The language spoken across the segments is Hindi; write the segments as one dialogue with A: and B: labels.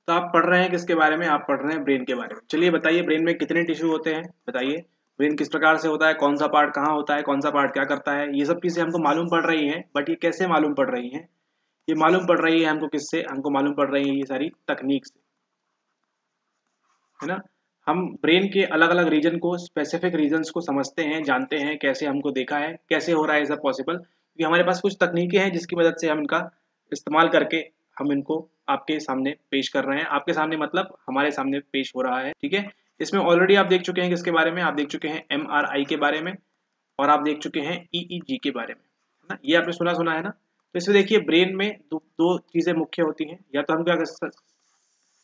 A: तो आप पढ़ रहे हैं किसके बारे में? आप पढ़ रहे हैं ब्रेन के बारे में। चलिए बताइए, ब्रेन में कितने टिश्यू होते हैं? बताइए, ब्रेन किस प्रकार से होता है, कौन सा पार्ट कहाँ होता है, कौन सा पार्ट क्या करता है, ये सब चीज़ें हमको मालूम पड़ रही हैं। बट ये कैसे मालूम पड़ रही हैं? ये मालूम पड़ रही है हमको किससे? हमको मालूम पड़ रही है ये सारी तकनीक से, है ना। हम ब्रेन के अलग अलग रीजन को, स्पेसिफिक रीजन्स को समझते हैं, जानते हैं, कैसे हमको देखा है, कैसे हो रहा है ये सब पॉसिबल, क्योंकि हमारे पास कुछ तकनीकें हैं जिसकी मदद से हम इनका इस्तेमाल करके हम इनको आपके सामने पेश कर रहे हैं। आपके सामने मतलब हमारे सामने पेश हो रहा है, ठीक है। इसमें ऑलरेडी आप देख चुके हैं किसके बारे में? आप देख चुके हैं MRI के बारे में, और आप देख चुके हैं EEG के बारे में, है ना। ये आपने सुना सुना है ना। तो इसमें देखिए, ब्रेन में दो चीजें मुख्य होती हैं। या तो हम क्या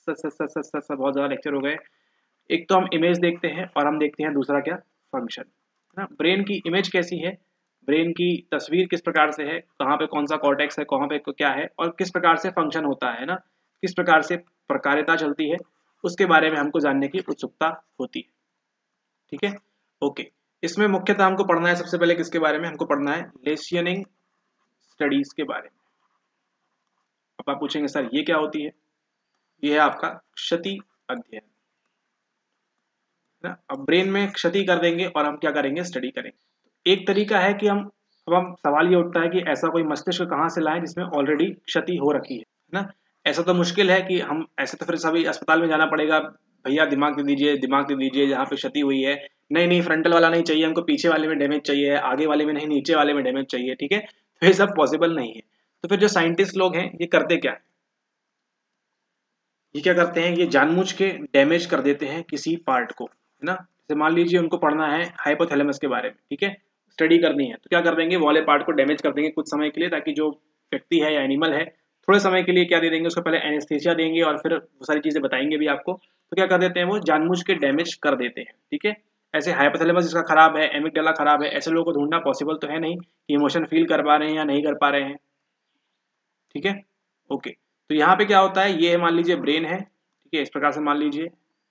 A: बहुत ज्यादा लेक्चर हो गए। एक तो हम इमेज देखते हैं और हम देखते हैं दूसरा क्या? फंक्शन, है ना। ब्रेन की इमेज कैसी है, ब्रेन की तस्वीर किस प्रकार से है, कहाँ पे कौन सा कॉर्टेक्स है, कहाँ पे क्या है, और किस प्रकार से फंक्शन होता है ना, किस प्रकार से प्रकार्यता चलती है, उसके बारे में हमको जानने की उत्सुकता होती है, ठीक है। ओके, इसमें मुख्यतः हमको पढ़ना है सबसे पहले किसके बारे में? हमको पढ़ना है लेसियनिंग स्टडीज के बारे में। अब आप पूछेंगे सर ये क्या होती है? ये है आपका क्षति अध्ययन, ना। अब ब्रेन में क्षति कर देंगे और हम क्या करेंगे? स्टडी करेंगे। एक तरीका है कि हम सवाल ये उठता है कि ऐसा कोई मस्तिष्क कहाँ से लाएं जिसमें ऑलरेडी क्षति हो रखी है ना। ऐसा तो मुश्किल है कि हम ऐसे, तो फिर सभी अस्पताल में जाना पड़ेगा, भैया दिमाग दे दीजिए, दिमाग दे दीजिए जहाँ पे क्षति हुई है। नहीं नहीं, फ्रंटल वाला नहीं चाहिए हमको, पीछे वाले में डैमेज चाहिए, आगे वाले में नहीं, नीचे वाले में डैमेज चाहिए, ठीक है। तो ये सब पॉसिबल नहीं है। तो फिर जो साइंटिस्ट लोग हैं ये करते क्या है? ये क्या करते हैं? ये जानबूझ के डैमेज कर देते हैं किसी पार्ट को, है ना। जैसे मान लीजिए उनको पढ़ना है हाइपोथैलेमस के बारे में, ठीक है, स्टडी करनी है, तो क्या कर देंगे? वो वाले पार्ट को डैमेज कर देंगे कुछ समय के लिए, ताकि जो व्यक्ति है या एनिमल है थोड़े समय के लिए क्या दे देंगे उसको, पहले एनेस्थीसिया देंगे और फिर वो सारी चीजें बताएंगे भी आपको। तो क्या कर देते हैं? वो जानबूझ के डैमेज कर देते हैं, ठीक है। ऐसे हाइपोथैलेमस जिसका खराब है, एमिगडाला खराब है, ऐसे लोगों को ढूंढना पॉसिबल तो है नहीं कि इमोशन फील कर पा रहे हैं या नहीं कर पा रहे हैं, ठीक है। ओके, तो यहाँ पे क्या होता है? ये मान लीजिए ब्रेन है, ठीक है, इस प्रकार से मान लीजिए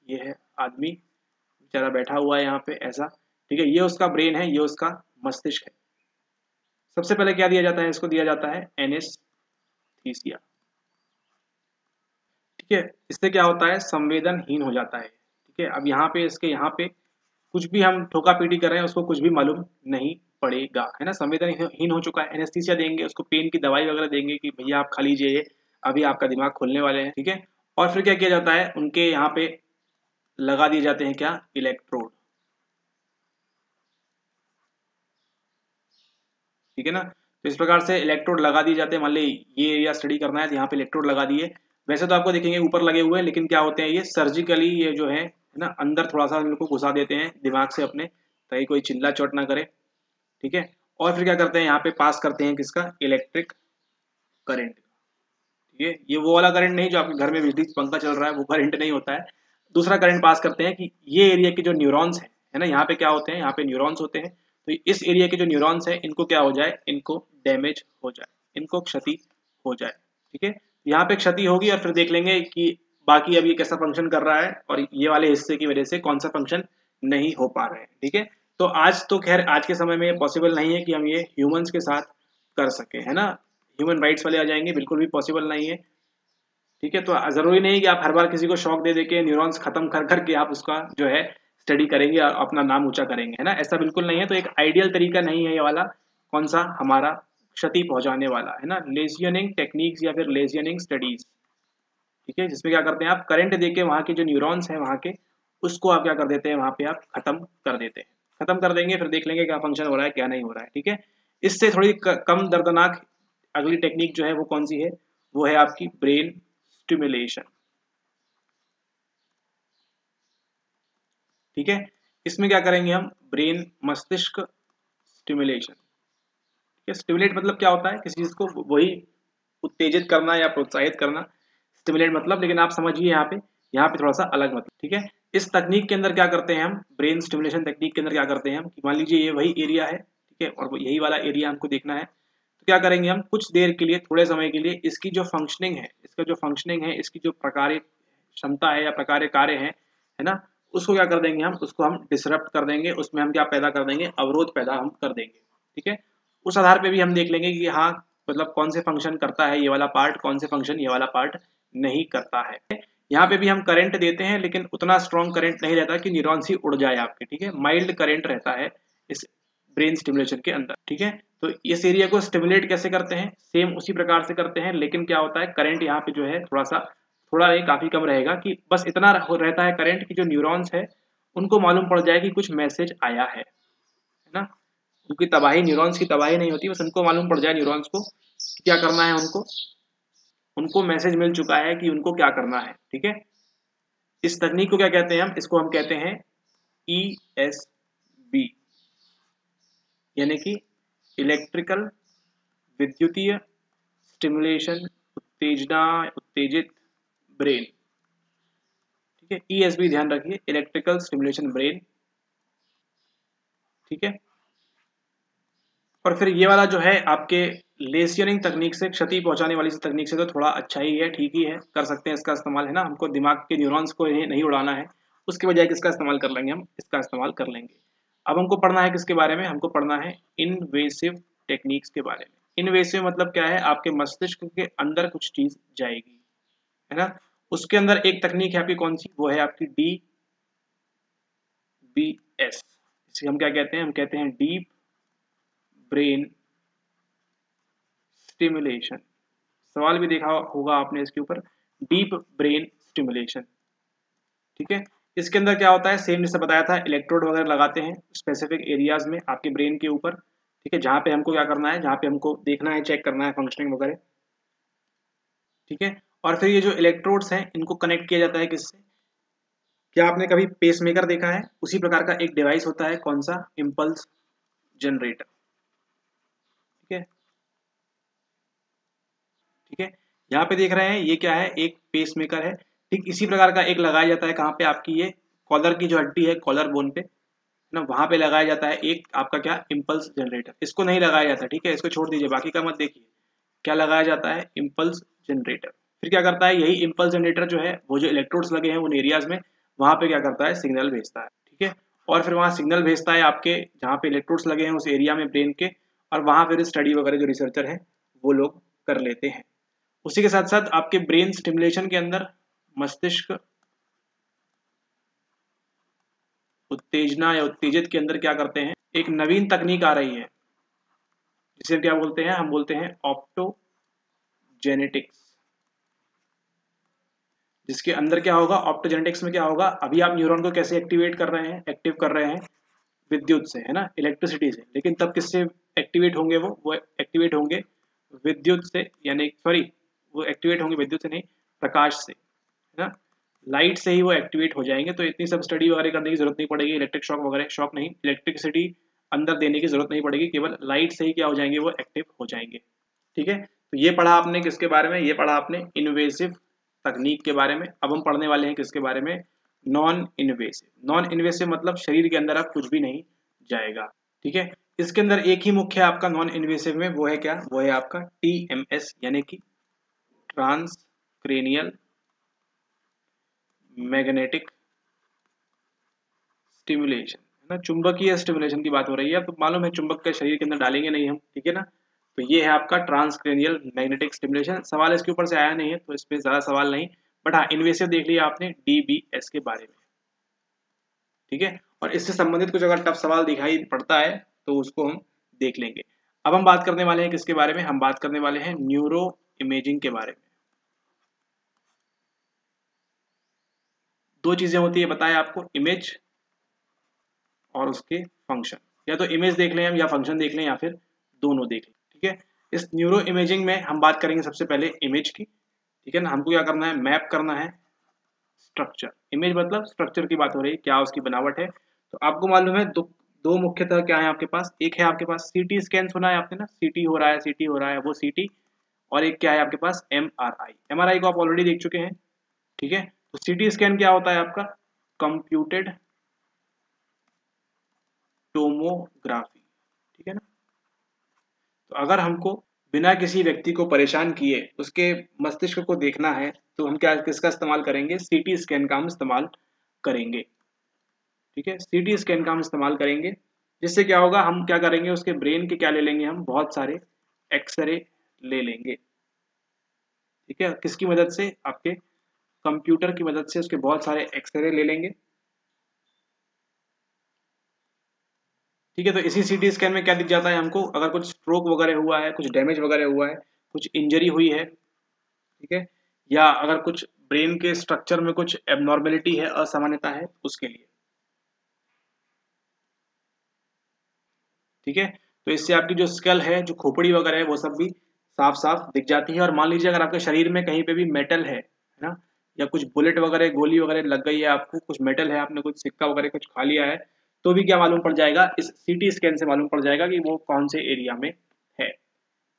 A: ये है आदमी बेचारा बैठा हुआ है यहाँ पे ऐसा, ठीक है। ये उसका ब्रेन है, ये उसका मस्तिष्क है। सबसे पहले क्या दिया जाता है? इसको दिया जाता है एनेस्थीसिया, ठीक है। इससे क्या होता है? संवेदनहीन हो जाता है, ठीक है। अब यहाँ पे इसके यहाँ पे कुछ भी हम ठोका पीटी कर रहे हैं उसको कुछ भी मालूम नहीं पड़ेगा, है ना। संवेदनहीन हो चुका है। एनेस्थीसिया देंगे उसको, पेन की दवाई वगैरह देंगे कि भैया आप खा लीजिए ये, अभी आपका दिमाग खुलने वाले हैं, ठीक है। और फिर क्या किया जाता है? उनके यहाँ पे लगा दिए जाते हैं क्या? इलेक्ट्रोड, ठीक है ना। तो इस प्रकार से इलेक्ट्रोड लगा दिए जाते हैं। मान ली ये एरिया स्टडी करना है तो यहाँ पे इलेक्ट्रोड लगा दिए। वैसे तो आपको देखेंगे ऊपर लगे हुए हैं, लेकिन क्या होते हैं ये सर्जिकली, ये जो है ना, अंदर थोड़ा सा इनको घुसा देते हैं दिमाग से अपने, ताकि कोई चिल्ला चोट ना करे, ठीक है। और फिर क्या करते हैं? यहाँ पे पास करते हैं किसका? इलेक्ट्रिक करंट, ठीक है। ये वो वाला करंट नहीं जो आपके घर में बिजली पंखा चल रहा है, वो करंट नहीं होता है। दूसरा करंट पास करते हैं कि ये एरिया के जो न्यूरॉन्स है ना, यहाँ पे क्या होते हैं? यहाँ पे न्यूरॉन्स होते हैं। तो इस एरिया के जो न्यूरॉन्स है इनको क्या हो जाए? इनको डैमेज हो जाए, इनको क्षति हो जाए, ठीक है। यहाँ पे क्षति होगी और फिर देख लेंगे कि बाकी अब ये कैसा फंक्शन कर रहा है, और ये वाले हिस्से की वजह से कौन सा फंक्शन नहीं हो पा रहे हैं, ठीक है। तो आज तो खैर आज के समय में पॉसिबल नहीं है कि हम ये ह्यूमंस के साथ कर सके, है ना। ह्यूमन राइट्स वाले आ जाएंगे, बिल्कुल भी पॉसिबल नहीं है, ठीक है। तो जरूरी नहीं कि आप हर बार किसी को शॉक दे देके न्यूरॉन्स खत्म कर करके आप उसका जो है स्टडी करेंगे और अपना नाम ऊंचा करेंगे, है ना। ऐसा बिल्कुल नहीं है। तो एक आइडियल तरीका नहीं है ये वाला, कौन सा? हमारा क्षति पहुंचाने वाला, है ना, लेजियनिंग टेक्निक्स या फिर लेजियनिंग स्टडीज, ठीक है। जिसमें क्या करते हैं? आप करंट देके वहाँ के जो न्यूरॉन्स हैं वहाँ के, उसको आप क्या कर देते हैं? वहाँ पे आप खत्म कर देते हैं। खत्म कर देंगे, फिर देख लेंगे क्या फंक्शन हो रहा है क्या नहीं हो रहा है, ठीक है। इससे थोड़ी कम दर्दनाक अगली टेक्निक जो है वो कौन सी है? वो है आपकी ब्रेन स्टिमुलेशन, ठीक है। इसमें क्या करेंगे हम? ब्रेन मस्तिष्क स्टिमुलेशन, ठीक है। स्टिमुलेट मतलब क्या होता है? किसी चीज को वही उत्तेजित करना या प्रोत्साहित करना, स्टिमुलेट मतलब। लेकिन आप समझिए यहाँ पे थोड़ा सा अलग मतलब, ठीक है। इस तकनीक के अंदर क्या करते हैं हम? ब्रेन स्टिमुलेशन टेक्निक के अंदर क्या करते हैं हम कि मान लीजिए ये वही एरिया है, ठीक है, और यही वाला एरिया हमको देखना है। तो क्या करेंगे हम? कुछ देर के लिए, थोड़े समय के लिए इसकी जो फंक्शनिंग है, इसका जो फंक्शनिंग है, इसकी जो प्रकार्य क्षमता है या प्रकार्य कार्य है ना, उसको क्या कर देंगे? हम उसको हम डिसरप्ट कर देंगे। उसमें हम क्या पैदा कर देंगे? अवरोध पैदा हम कर देंगे, ठीक है। उस आधार पे भी हम देख लेंगे कि हाँ, मतलब कौन से फंक्शन करता है ये वाला पार्ट, कौन से फंक्शन ये वाला पार्ट नहीं करता है। यहाँ पे भी हम करंट देते हैं लेकिन उतना स्ट्रॉन्ग करंट नहीं रहता कि न्यूरॉन्स ही उड़ जाए आपके, ठीक है, माइल्ड करंट रहता है इस ब्रेन स्टिमुलेशन के अंदर, ठीक है। तो इस एरिया को स्टिमुलेट कैसे करते हैं, सेम उसी प्रकार से करते हैं, लेकिन क्या होता है करंट यहाँ पे जो है थोड़ा नहीं काफी कम रहेगा, कि बस इतना रहता है करंट कि जो न्यूरॉन्स है उनको मालूम पड़ जाए कि कुछ मैसेज आया है ना। उनकी तबाही, न्यूरॉन्स की तबाही नहीं होती, बस उनको मालूम पड़ जाए न्यूरॉन्स को क्या करना है, उनको मैसेज मिल चुका है कि उनको क्या करना है, ठीक है। इस तकनीक को क्या कहते हैं हम, इसको हम कहते हैं ESB, यानी कि इलेक्ट्रिकल विद्युतीय स्टिमुलेशन उत्तेजित ब्रेन, ठीक है। ESB ध्यान रखिए, इलेक्ट्रिकल स्टिमुलेशन ब्रेन, ठीक है। और फिर ये वाला जो है आपके लेसियनिंग तकनीक से, क्षति पहुंचाने वाली तकनीक से तो थोड़ा अच्छा ही है, ठीक ही है, कर सकते हैं इसका इस्तेमाल, है ना। हमको दिमाग के न्यूरॉन्स को नहीं उड़ाना है, उसके बजाय किसका इस्तेमाल कर लेंगे, हम इसका इस्तेमाल कर लेंगे। अब हमको पढ़ना है किसके बारे में, हमको पढ़ना है इनवेसिव टेक्निक्स के बारे में। इनवेसिव मतलब क्या है, आपके मस्तिष्क के अंदर कुछ चीज जाएगी, है ना। उसके अंदर एक तकनीक है आपकी, कौन सी, वो है आपकी DBS। इसे हम क्या कहते हैं, हम कहते हैं डीप ब्रेन स्टिमुलेशन। सवाल भी देखा होगा आपने इसके ऊपर, डीप ब्रेन स्टिमुलेशन, ठीक है। इसके अंदर क्या होता है, सेम जैसे बताया था, इलेक्ट्रोड वगैरह लगाते हैं स्पेसिफिक एरियाज में आपके ब्रेन के ऊपर, ठीक है, जहां पे हमको क्या करना है, जहां पे हमको देखना है, चेक करना है फंक्शनिंग वगैरह, ठीक है। और फिर ये जो इलेक्ट्रोड्स हैं इनको कनेक्ट किया जाता है किससे, क्या आपने कभी पेसमेकर देखा है, उसी प्रकार का एक डिवाइस होता है, कौन सा, इम्पल्स जनरेटर, ठीक है, ठीक है। यहाँ पे देख रहे हैं ये क्या है, एक पेसमेकर है, ठीक इसी प्रकार का एक लगाया जाता है, कहाँ पे, आपकी ये कॉलर की जो हड्डी है, कॉलर बोन पे ना, वहां पे लगाया जाता है एक आपका क्या, इम्पल्स जनरेटर। इसको नहीं लगाया जाता, ठीक है, इसको छोड़ दीजिए, बाकी का मत देखिए। क्या लगाया जाता है, इम्पल्स जनरेटर। फिर क्या करता है, यही इम्पल्स जनरेटर जो है, वो जो इलेक्ट्रोड्स लगे हैं उन एरियाज में, वहां पे क्या करता है, सिग्नल भेजता है, ठीक है। और फिर वहां सिग्नल भेजता है आपके जहाँ पे इलेक्ट्रोड्स लगे हैं उस एरिया में ब्रेन के, और वहां फिर स्टडी वगैरह जो रिसर्चर है वो लोग कर लेते हैं। उसी के साथ साथ आपके ब्रेन स्टिमुलेशन के अंदर मस्तिष्क उत्तेजना या उत्तेजित के अंदर क्या करते हैं, एक नवीन तकनीक आ रही है जिसे क्या बोलते हैं, हम बोलते हैं ऑप्टोजेनेटिक्स। जिसके अंदर क्या होगा, ऑप्टोजेनेटिक्स में क्या होगा, अभी आप न्यूरॉन को कैसे एक्टिवेट कर रहे हैं, एक्टिव कर रहे हैं विद्युत से, है ना, इलेक्ट्रिसिटी से, लेकिन तब किससे एक्टिवेट होंगे, वो एक्टिवेट होंगे विद्युत से, यानी सॉरी, वो एक्टिवेट होंगे विद्युत से नहीं, प्रकाश से, है ना, लाइट से ही वो एक्टिवेट हो जाएंगे। तो इतनी सब स्टडी वगैरह करने की जरूरत नहीं पड़ेगी, इलेक्ट्रिक शॉक वगैरह, शॉक नहीं, इलेक्ट्रिसिटी अंदर देने की जरूरत नहीं पड़ेगी, केवल लाइट से ही क्या हो जाएंगे, वो एक्टिव हो जाएंगे, ठीक है। तो ये पढ़ा आपने किसके बारे में, ये पढ़ा आपने इन्वेसिव तकनीक के बारे में। अब हम पढ़ने वाले हैं किसके बारे में, नॉन इन्वेसिव। नॉन इन्वेसिव मतलब शरीर के अंदर अब कुछ भी नहीं जाएगा, ठीक है। इसके अंदर एक ही मुख्य आपका नॉन इन्वेसिव में, वो है क्या, वो है आपका TMS, यानी कि ट्रांस क्रेनियल मैग्नेटिक स्टिमुलेशन, है ना, चुंबकीय स्टिमुलेशन की बात हो रही है। तो मालूम है चुंबक के शरीर के अंदर डालेंगे नहीं हम, ठीक है ना। तो ये है आपका ट्रांसक्रेनियल मैग्नेटिक स्टिमुलेशन। सवाल इसके ऊपर से आया नहीं है तो इस पे ज्यादा सवाल नहीं, बट हाँ इन्वेसिव देख लिया आपने DBS के बारे में, ठीक है। और इससे संबंधित कुछ अगर टफ सवाल दिखाई पड़ता है तो उसको हम देख लेंगे। अब हम बात करने वाले हैं किसके बारे में, हम बात करने वाले हैं न्यूरो इमेजिंग के बारे में। दो चीजें होती है बताया आपको, इमेज और उसके फंक्शन। या तो इमेज देख लें हम, या फंक्शन देख लें, या फिर दोनों देख लें, ठीक है। इस न्यूरो इमेजिंग में हम बात करेंगे सबसे पहले इमेज की, ठीक है ना। हमको क्या करना है, मैप करना है स्ट्रक्चर। इमेज मतलब स्ट्रक्चर की बात हो रही है, क्या उसकी बनावट है। तो आपको मालूम है दो मुख्यतः क्या है आपके पास, एक है आपके पास CT स्कैन, सुना है आपने ना, CT हो रहा है, CT हो रहा है, वो CT। और एक क्या है आपके पास, MRI को आप ऑलरेडी देख चुके हैं, ठीक है। तो CT स्कैन क्या होता है आपका, कंप्यूटेड टोमोग्राफी, ठीक है ना। तो अगर हमको बिना किसी व्यक्ति को परेशान किए उसके मस्तिष्क को देखना है तो हम क्या किसका इस्तेमाल करेंगे, CT स्कैन का हम इस्तेमाल करेंगे, ठीक है। CT स्कैन का हम इस्तेमाल करेंगे, जिससे क्या होगा, हम क्या करेंगे, उसके ब्रेन के क्या ले लेंगे, हम बहुत सारे एक्सरे ले लेंगे, ठीक है। किसकी मदद से, आपके कंप्यूटर की मदद से उसके बहुत सारे एक्सरे ले लेंगे। ठीक है, तो इसी सीटी स्कैन में क्या दिख जाता है हमको, अगर कुछ स्ट्रोक वगैरह हुआ है, कुछ डैमेज वगैरह हुआ है, कुछ इंजरी हुई है, ठीक है, या अगर कुछ ब्रेन के स्ट्रक्चर में कुछ एबनॉर्मेलिटी है, असामान्यता है, उसके लिए। ठीक है, तो इससे आपकी जो स्कल है, जो खोपड़ी वगैरह है, वो सब भी साफ साफ दिख जाती है। और मान लीजिए अगर आपके शरीर में कहीं पे भी मेटल है ना, या कुछ बुलेट वगैरह, गोली वगैरह लग गई है आपको, कुछ मेटल है, आपने कुछ सिक्का वगैरह कुछ खा लिया है, तो भी क्या मालूम पड़ जाएगा, इस सीटी स्कैन से मालूम पड़ जाएगा कि वो कौन से एरिया में है।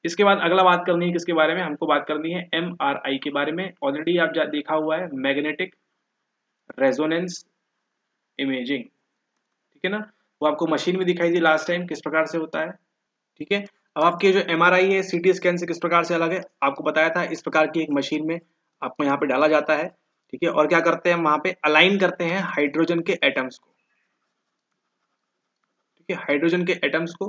A: इसके बाद अगला बात करनी है किसके बारे में, हमको बात करनी है MRI के बारे में। ऑलरेडी आप देखा हुआ है, मैग्नेटिक रेजोनेंस इमेजिंग, ठीक है ना, वो आपको मशीन में दिखाई दी लास्ट टाइम किस प्रकार से होता है। ठीक है, अब आपके जो MRI है सीटी स्कैन से किस प्रकार से अलग है, आपको बताया था, इस प्रकार की एक मशीन में आपको यहाँ पे डाला जाता है। ठीक है, और क्या करते हैं हम वहां पे अलाइन करते हैं हाइड्रोजन के एटम्स को। ठीक है, हाइड्रोजन के एटम्स को।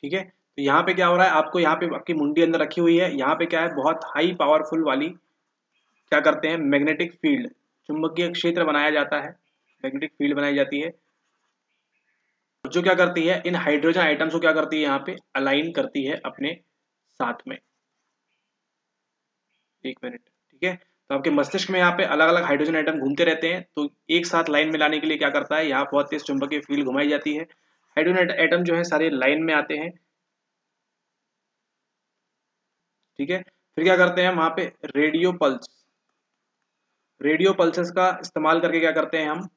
A: ठीक है, तो यहाँ पे क्या हो रहा है, आपको यहाँ पे आपकी मुंडी अंदर रखी हुई है, यहाँ पे क्या है, बहुत हाई पावरफुल वाली क्या करते हैं, मैग्नेटिक फील्ड, चुंबकीय क्षेत्र बनाया जाता है, मैग्नेटिक फील्ड बनाई जाती है, जो क्या करती है, इन हाइड्रोजन आइटम्स को क्या करती है, यहाँ पे अलाइन करती है अपने साथ में। एक मिनट। ठीक है, तो आपके मस्तिष्क में यहाँ पे अलग अलग हाइड्रोजन आइटम घूमते रहते हैं, तो एक साथ लाइन में लाने के लिए क्या करता है, यहाँ बहुत तेज चुंबकीय फील्ड घुमाई जाती है, हाइड्रोजन आइटम जो है सारे लाइन में आते हैं। ठीक है, फिर क्या करते हैं वहां पे रेडियो पल्स, रेडियो पल्सेस का इस्तेमाल करके क्या करते हैं हम,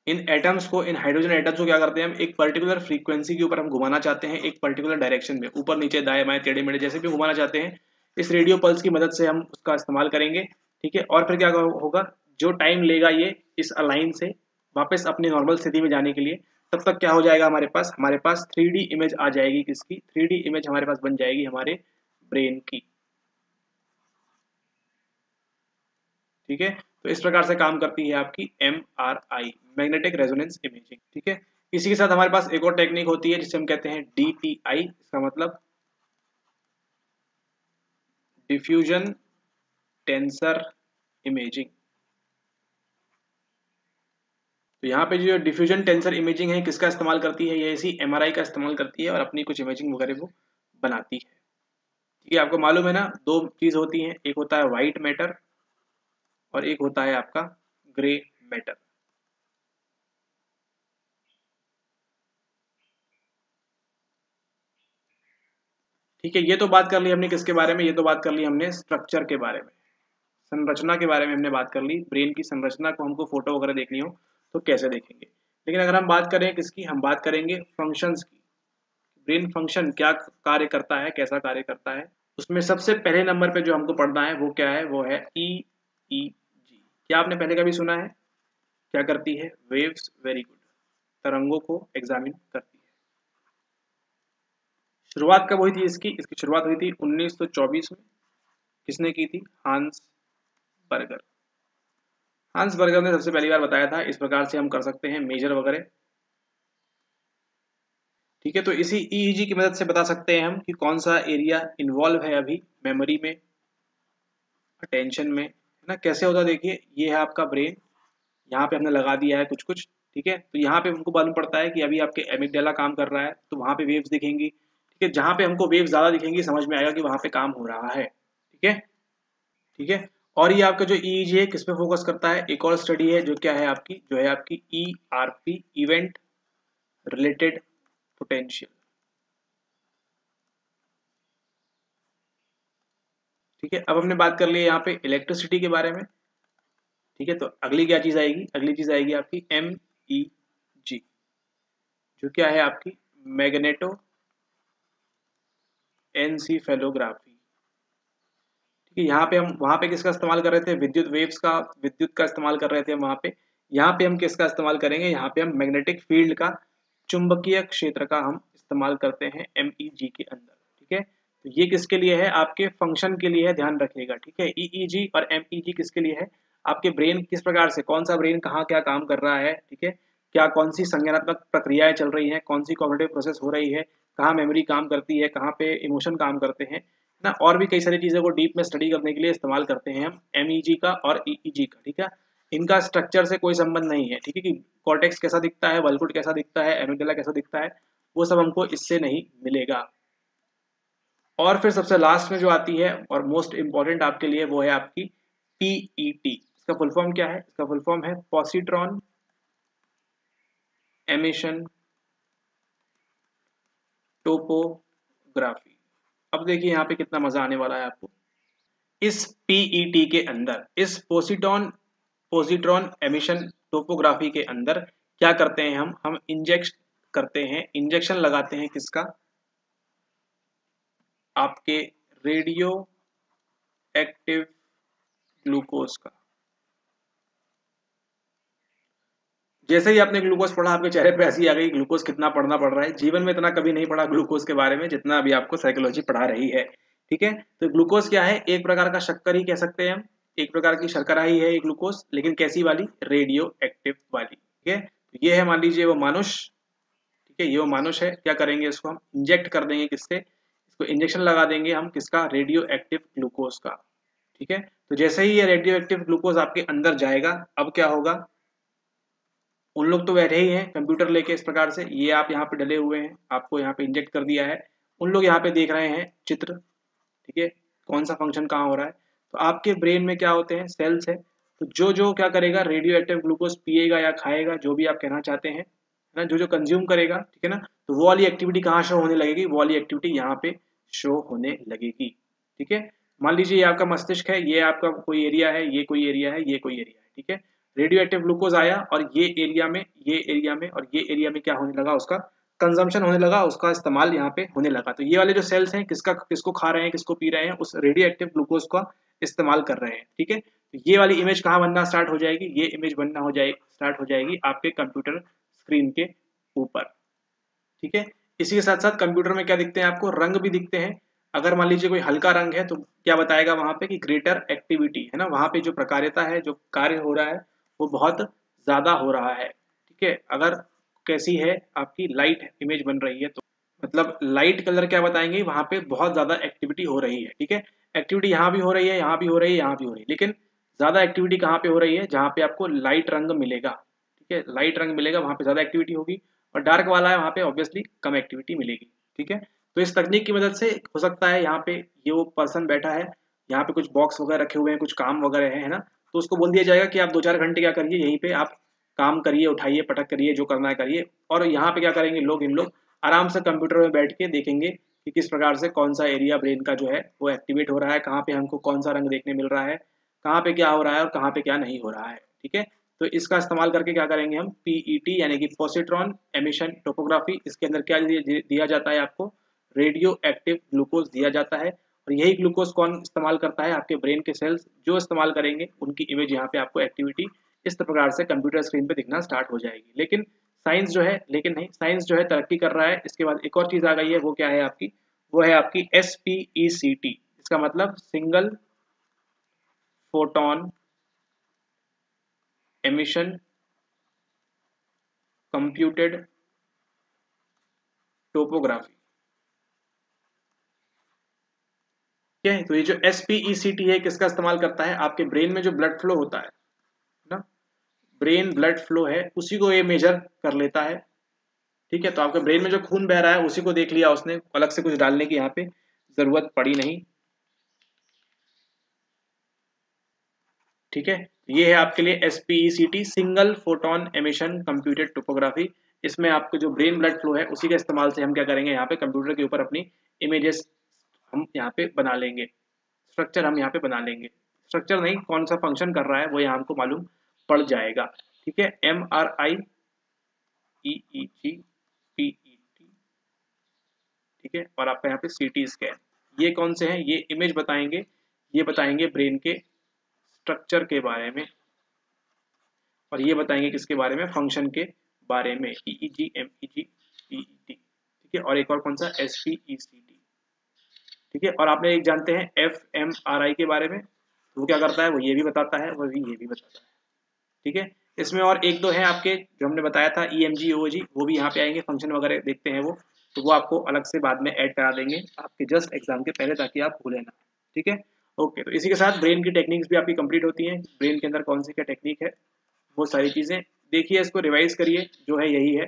A: इन एटम्स को, इन हाइड्रोजन एटम्स को क्या करते हैं हम, एक पर्टिकुलर फ्रीक्वेंसी के ऊपर हम घुमाना चाहते हैं, एक पर्टिकुलर डायरेक्शन में, ऊपर नीचे दाएं बाएं टेढ़े मेढ़े जैसे भी घुमाना चाहते हैं, इस रेडियो पल्स की मदद से हम उसका इस्तेमाल करेंगे। ठीक है, और फिर क्या होगा, जो टाइम लेगा ये इस अलाइन से वापस अपनी नॉर्मल स्थिति में जाने के लिए, तब तक क्या हो जाएगा, हमारे पास 3D इमेज आ जाएगी, किसकी 3D इमेज हमारे पास बन जाएगी, हमारे ब्रेन की। ठीक है, तो इस प्रकार से काम करती है आपकी MRI, मैग्नेटिक रेजोनेंस इमेजिंग। ठीक है, इसी के साथ हमारे पास एक और टेक्निक होती है जिसे हम कहते हैं DTI, इसका मतलब डिफ्यूजन टेंसर इमेजिंग। तो यहाँ पे जो डिफ्यूजन टेंसर इमेजिंग है, किसका इस्तेमाल करती है, ये इसी MRI का इस्तेमाल करती है और अपनी कुछ इमेजिंग वगैरह वो बनाती है। ठीक है, आपको मालूम है ना, दो चीज होती है, एक होता है व्हाइट मैटर और एक होता है आपका ग्रे मैटर। ठीक है, ये तो बात कर ली हमने किसके बारे में, ये तो बात कर ली हमने स्ट्रक्चर के बारे में, संरचना के बारे में हमने बात कर ली। ब्रेन की संरचना को हमको फोटो वगैरह देखनी हो तो कैसे देखेंगे, लेकिन अगर हम बात करें किसकी, हम बात करेंगे फंक्शंस की, ब्रेन फंक्शन क्या कार्य करता है, कैसा कार्य करता है, उसमें सबसे पहले नंबर पे जो हमको पढ़ना है वो क्या है, वो है EEG। क्या आपने पहले कभी सुना है, क्या करती है, वेव्स, वेरी गुड, तरंगों को एग्जामिन करती है। शुरुआत कब हुई थी इसकी, इसकी शुरुआत हुई थी 1924 में, किसने की थी, हांस बर्गर। हांस बर्गर ने सबसे पहली बार बताया था, इस प्रकार से हम कर सकते हैं मेजर वगैरह। ठीक है, तो इसी EEG की मदद से बता सकते हैं हम कि कौन सा एरिया इन्वॉल्व है अभी मेमोरी में, अटेंशन में, है ना। कैसे होता है, देखिए ये है आपका ब्रेन, यहाँ पे हमने लगा दिया है कुछ कुछ। ठीक है, तो यहाँ पे हमको मालूम पड़ता है कि अभी आपके एमिगडाला काम कर रहा है, तो वहाँ पे वेव्स दिखेंगी। ठीक है, जहाँ पे हमको वेव्स ज्यादा दिखेंगी समझ में आएगा कि वहाँ पे काम हो रहा है। ठीक है, ठीक है, और ये आपका जो EEG है किस पे फोकस करता है, एक और स्टडी है जो क्या है आपकी, जो है आपकी ERP, इवेंट रिलेटेड पोटेंशियल। ठीक है, अब हमने बात कर ली है यहाँ पे इलेक्ट्रिसिटी के बारे में। ठीक है, तो अगली क्या चीज आएगी, अगली चीज आएगी आपकी MEG, जो क्या है आपकी मैग्नेटो एनसीफेलोग्राफी। ठीक है, यहाँ पे हम, वहां पे किसका इस्तेमाल कर रहे थे, विद्युत वेव्स का, विद्युत का इस्तेमाल कर रहे थे हम वहां पे। यहाँ पे हम किसका इस्तेमाल करेंगे, यहाँ पे हम मैग्नेटिक फील्ड का, चुंबकीय क्षेत्र का हम इस्तेमाल करते हैं MEG के अंदर। ठीक है, तो ये किसके लिए है, आपके फंक्शन के लिए है, ध्यान रखिएगा। ठीक है, EEG और MEG किसके लिए है, आपके ब्रेन किस प्रकार से, कौन सा ब्रेन कहाँ क्या काम कर रहा है। ठीक है, क्या कौन सी संज्ञानात्मक प्रक्रियाएं चल रही हैं, कौन सी कॉग्निटिव प्रोसेस हो रही है, कहाँ मेमोरी काम करती है, कहाँ पे इमोशन काम करते हैं, ना। और भी कई सारी चीज़ों को डीप में स्टडी करने के लिए इस्तेमाल करते हैं हम MEG का और EEG का, ठीक है। इनका स्ट्रक्चर से कोई संबंध नहीं है, ठीक है, कि कॉर्टेक्स कैसा दिखता है, वल्कुट कैसा दिखता है, एमिगडाला कैसा दिखता है, वो सब हमको इससे नहीं मिलेगा। और फिर सबसे लास्ट में जो आती है और मोस्ट इंपॉर्टेंट आपके लिए, वो है आपकी PET। इसका फुल फॉर्म क्या है? इसका फुल फॉर्म है पॉजिट्रॉन एमिशन टोपोग्राफी। अब देखिए यहाँ पे कितना मजा आने वाला है आपको। इस PET के अंदर, इस पोजिट्रॉन एमिशन टोपोग्राफी के अंदर क्या करते हैं हम इंजेक्ट करते हैं, इंजेक्शन लगाते हैं किसका? आपके रेडियो एक्टिव ग्लूकोज का। जैसे ही आपने ग्लूकोज पढ़ा, आपके चेहरे पे हंसी आ गई, ग्लूकोज कितना पढ़ना पड़ रहा है। जीवन में इतना कभी नहीं पढ़ा ग्लूकोज के बारे में जितना अभी आपको साइकोलॉजी पढ़ा रही है, ठीक है। तो ग्लूकोज क्या है? एक प्रकार का शक्कर ही कह सकते हैं हम, एक प्रकार की शर्करा ही है ये ग्लूकोज, लेकिन कैसी वाली? रेडियो एक्टिव वाली, ठीक है। तो ये है, मान लीजिए वो मानुष, ठीक है, ये वो मानुष है। क्या करेंगे? इसको हम इंजेक्ट कर देंगे, किससे? इसको इंजेक्शन लगा देंगे हम, किसका? रेडियो एक्टिव ग्लूकोज का, ठीक है। तो जैसे ही ये रेडियो एक्टिव ग्लूकोज आपके अंदर जाएगा, अब क्या होगा? उन लोग तो बैठे ही हैं कंप्यूटर लेके इस प्रकार से, ये आप यहाँ पे डले हुए हैं, आपको यहाँ पे इंजेक्ट कर दिया है, उन लोग यहाँ पे देख रहे हैं चित्र, ठीक है, कौन सा फंक्शन कहाँ हो रहा है। तो आपके ब्रेन में क्या होते हैं? सेल्स है। तो जो जो क्या करेगा? रेडियो एक्टिव ग्लूकोज पिएगा या खाएगा, जो भी आप कहना चाहते हैं, है ना, जो जो कंज्यूम करेगा, ठीक है ना, तो वो वाली एक्टिविटी कहाँ शो होने लगेगी? वो वाली एक्टिविटी यहाँ पे शो होने लगेगी, ठीक है। मान लीजिए ये आपका मस्तिष्क है, ये आपका कोई एरिया है, ये कोई एरिया है, ये कोई एरिया है, ठीक है। रेडियो एक्टिव ग्लूकोज आया और ये एरिया में, ये एरिया में और ये एरिया में क्या होने लगा? उसका कंजम्पशन होने लगा, उसका इस्तेमाल यहाँ पे होने लगा। तो ये वाले जो सेल्स हैं, किसको खा रहे हैं, किसको पी रहे हैं? उस रेडियो एक्टिव ग्लूकोज का इस्तेमाल कर रहे हैं, ठीक है। तो ये वाली इमेज कहाँ बनना स्टार्ट हो जाएगी? ये इमेज बनना स्टार्ट हो जाएगी आपके कंप्यूटर स्क्रीन के ऊपर, ठीक है। इसी के साथ साथ कंप्यूटर में क्या दिखते हैं आपको? रंग भी दिखते हैं। अगर मान लीजिए कोई हल्का रंग है तो क्या बताएगा वहां पे? कि ग्रेटर एक्टिविटी, है ना, वहां पे जो प्रकार्यता है, जो कार्य हो रहा है, वो बहुत ज्यादा हो रहा है, ठीक है। अगर कैसी है आपकी लाइट इमेज बन रही है, तो मतलब लाइट कलर क्या बताएंगे? वहां पे बहुत ज्यादा एक्टिविटी हो रही है, ठीक है। एक्टिविटी यहाँ भी हो रही है, यहाँ भी हो रही है, यहाँ भी हो रही है, लेकिन ज्यादा एक्टिविटी कहाँ पे हो रही है? जहाँ पे आपको लाइट रंग मिलेगा, ठीक है, लाइट रंग मिलेगा, वहां पे ज्यादा एक्टिविटी होगी। और डार्क वाला है, वहां पे ऑब्वियसली कम एक्टिविटी मिलेगी, ठीक है। तो इस तकनीक की मदद से हो सकता है यहाँ पे ये वो पर्सन बैठा है, यहाँ पे कुछ बॉक्स वगैरह रखे हुए हैं, कुछ काम वगैरह है ना, तो उसको बोल दिया जाएगा कि आप 2-4 घंटे क्या करिए, यहीं पे आप काम करिए, उठाइए, पटक करिए, जो करना है करिए। और यहाँ पे क्या करेंगे लोग? इन लोग आराम से कंप्यूटर में बैठ के देखेंगे कि किस प्रकार से कौन सा एरिया ब्रेन का जो है वो एक्टिवेट हो रहा है, कहाँ पे हमको कौन सा रंग देखने मिल रहा है, कहाँ पे क्या हो रहा है और कहाँ पे क्या नहीं हो रहा है, ठीक है। तो इसका इस्तेमाल करके क्या करेंगे हम? PET यानी कि पॉजिट्रॉन एमिशन टोपोग्राफी, इसके अंदर क्या दिया जाता है आपको? रेडियो एक्टिव ग्लूकोज दिया जाता है। और यही ग्लूकोज कौन इस्तेमाल करता है? आपके ब्रेन के सेल्स, जो इस्तेमाल करेंगे उनकी इमेज यहाँ पे आपको एक्टिविटी इस प्रकार से कंप्यूटर स्क्रीन पे दिखना स्टार्ट हो जाएगी। लेकिन साइंस जो है, लेकिन नहीं, साइंस जो है तरक्की कर रहा है। इसके बाद एक और चीज आ गई है, वो क्या है आपकी? वो है आपकी SPECT। इसका मतलब single photon emission computed topography, ठीक है। तो ये जो SPECT है, किसका इस्तेमाल करता है? आपके ब्रेन में जो ब्लड फ्लो होता है ना, ब्रेन ब्लड फ्लो है, उसी को ये मेजर कर लेता है, ठीक है। तो आपके ब्रेन में जो खून बह रहा है उसी को देख लिया उसने, अलग से कुछ डालने की यहाँ पे जरूरत पड़ी नहीं, ठीक है। ये है आपके लिए SPECT, single photon emission computed topography. इसमें आपको जो ब्रेन ब्लड फ्लो है उसी के इस्तेमाल से हम क्या करेंगे? यहाँ पे कंप्यूटर के ऊपर अपनी इमेजेस हम यहाँ पे बना लेंगे, स्ट्रक्चर हम यहाँ पे बना लेंगे। स्ट्रक्चर नहीं, कौन सा फंक्शन कर रहा है वो यहाँ हमको मालूम पड़ जाएगा, ठीक है। MRI EEG PET, ठीक है। और आपका यहाँ पे CT स्कैन, ये कौन से हैं? ये इमेज बताएंगे, ये बताएंगे ब्रेन के स्ट्रक्चर के बारे में, और ये बताएंगे किसके बारे में? फंक्शन के बारे में, EEG MEG PET, ठीक है। और एक और कौन सा? SPECT, ठीक है। और आपने एक जानते हैं fMRI के बारे में, वो क्या करता है? वो ये भी बताता है, वो भी ये भी बताता है, ठीक है। इसमें और एक दो हैं आपके जो हमने बताया था, EMG OG, वो भी यहाँ पे आएंगे, फंक्शन वगैरह देखते हैं वो। तो वो आपको अलग से बाद में ऐड करा देंगे आपके जस्ट एग्जाम के पहले, ताकि आप भूलें ना। ठीक है, ओके। तो इसी के साथ ब्रेन की टेक्निक्स भी आपकी कंप्लीट होती हैं। ब्रेन के अंदर कौन सी क्या टेक्निक है, वो सारी चीज़ें देखिए, इसको रिवाइज करिए, जो है यही है,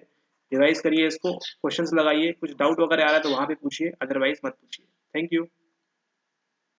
A: रिवाइज करिए इसको, क्वेश्चंस लगाइए, कुछ डाउट वगैरह आ रहा है तो वहाँ पे पूछिए, अदरवाइज मत पूछिए। Thank you.